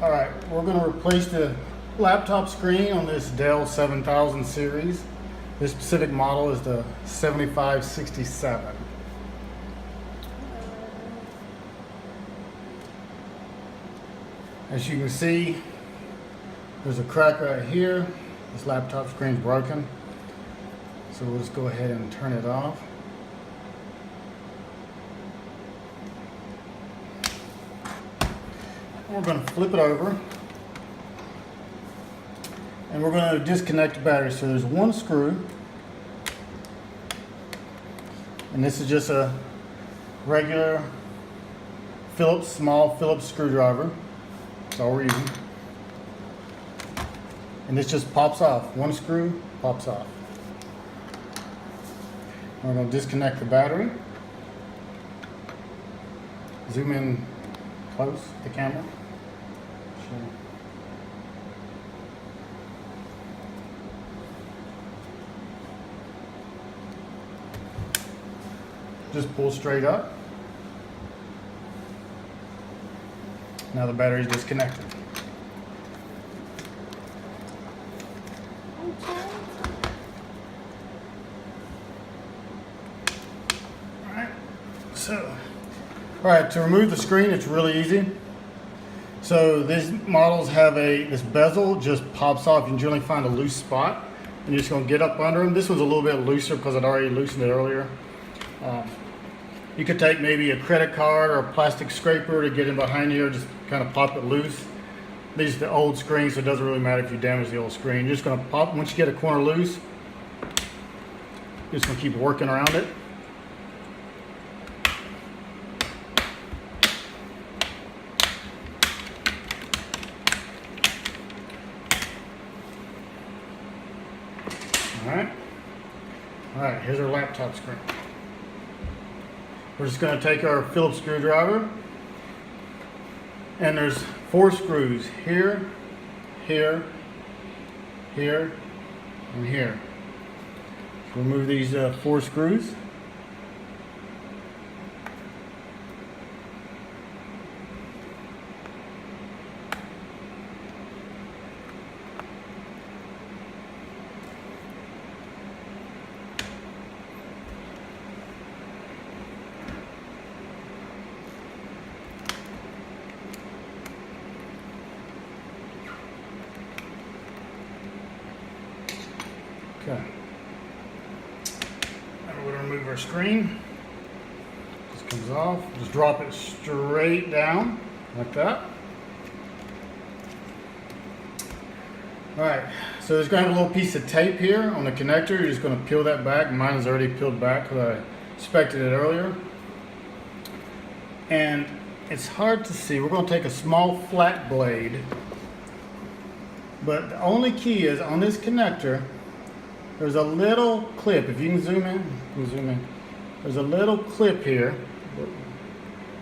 All right, we're going to replace the laptop screen on this Dell 7000 series. This specific model is the 7567. As you can see, there's a crack right here. This laptop screen's broken. So we'll just go ahead and turn it off. We're going to flip it over. And we're going to disconnect the battery. So there's one screw. And this is just a regular small Phillips screwdriver. That's all we're using. And this just pops off. One screw pops off. We're going to disconnect the battery. Zoom in close the camera. Sure. Just pull straight up. Now the battery is disconnected. Alright, to remove the screen, it's really easy. So these models have this bezel just pops off. You can generally find a loose spot, and you're just going to get up under them. This was a little bit looser because I'd already loosened it earlier. You could take maybe a credit card or a plastic scraper to get in behind here, just kind of pop it loose. These are the old screens, so it doesn't really matter if you damage the old screen. You're just going to pop, once you get a corner loose, you're just going to keep working around it. Alright, here's our laptop screen. We're just going to take our Phillips screwdriver, and there's 4 screws here, here, here, and here. So remove these 4 screws. Okay. Now we're going to remove our screen. This comes off. Just drop it straight down like that. Alright, so there's going to have a little piece of tape here on the connector. You're just going to peel that back. Mine is already peeled back because I inspected it earlier. And it's hard to see. We're going to take a small flat blade. But the only key is on this connector, there's a little clip. If you can zoom in, There's a little clip here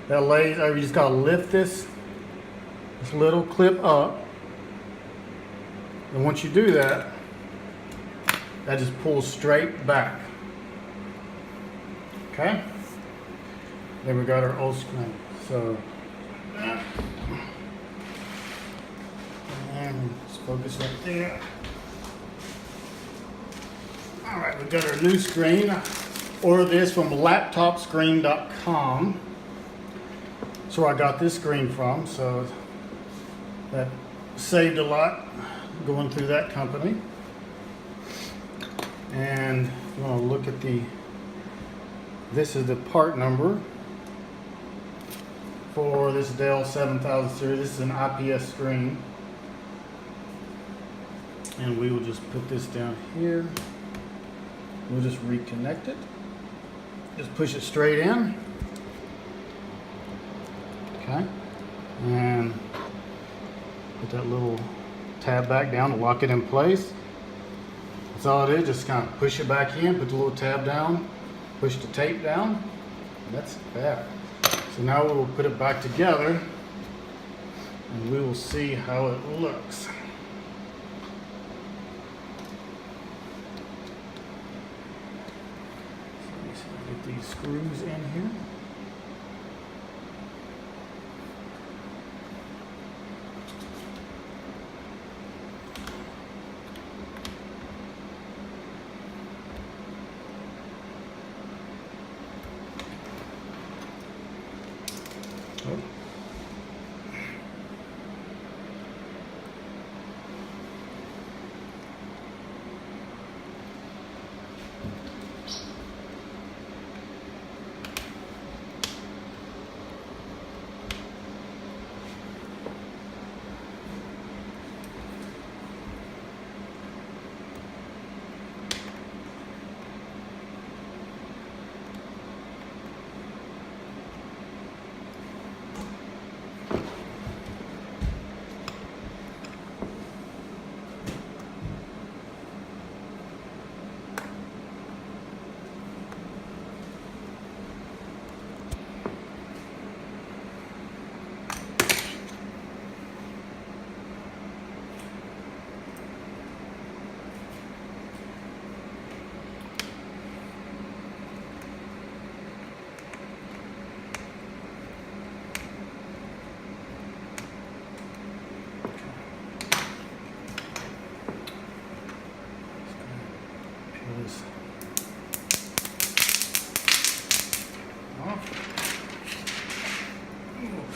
that lays, you just gotta lift this little clip up. And once you do that, that just pulls straight back. Okay? Then we got our old screen. So, and let's focus right there. Alright, we've got our new screen. Ordered this from laptopscreen.com. That's where I got this screen from, so that saved a lot going through that company. And if you want to look at this is the part number for this Dell 7000 series. This is an IPS screen. And we will just put this down here. We'll just reconnect it. Just push it straight in. Okay. And put that little tab back down to lock it in place. That's all it is. Just kind of push it back in, put the little tab down, push the tape down. And that's that. So now we'll put it back together and we will see how it looks. Get these screws in here.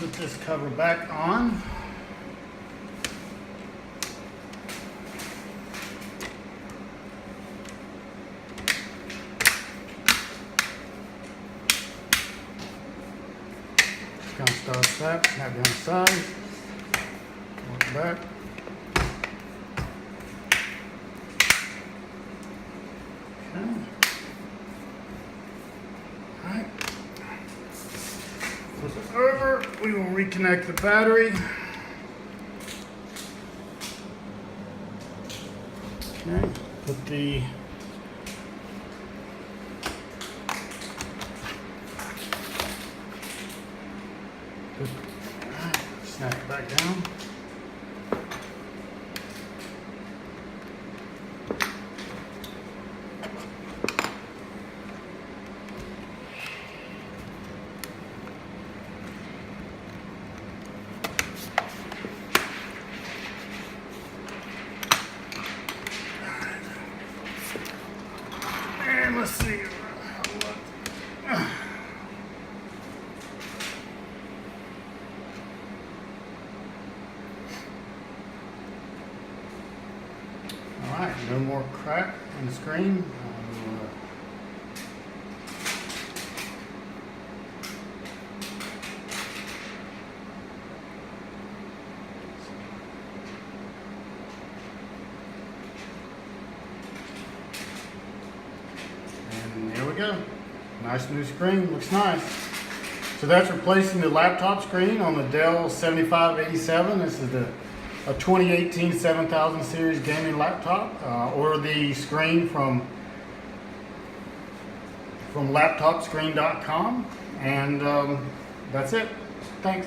put this cover back on. Just kind of start that, snap down the side, work back. Okay. Alright. Flip it over, we will reconnect the battery. Okay, put the snap it back down. And let's see. Alright, no more crack on the screen. And there we go. Nice new screen, looks nice. So that's replacing the laptop screen on the Dell 7587. This is a 2018 7000 series gaming laptop, or the screen from laptopscreen.com, and that's it. Thanks.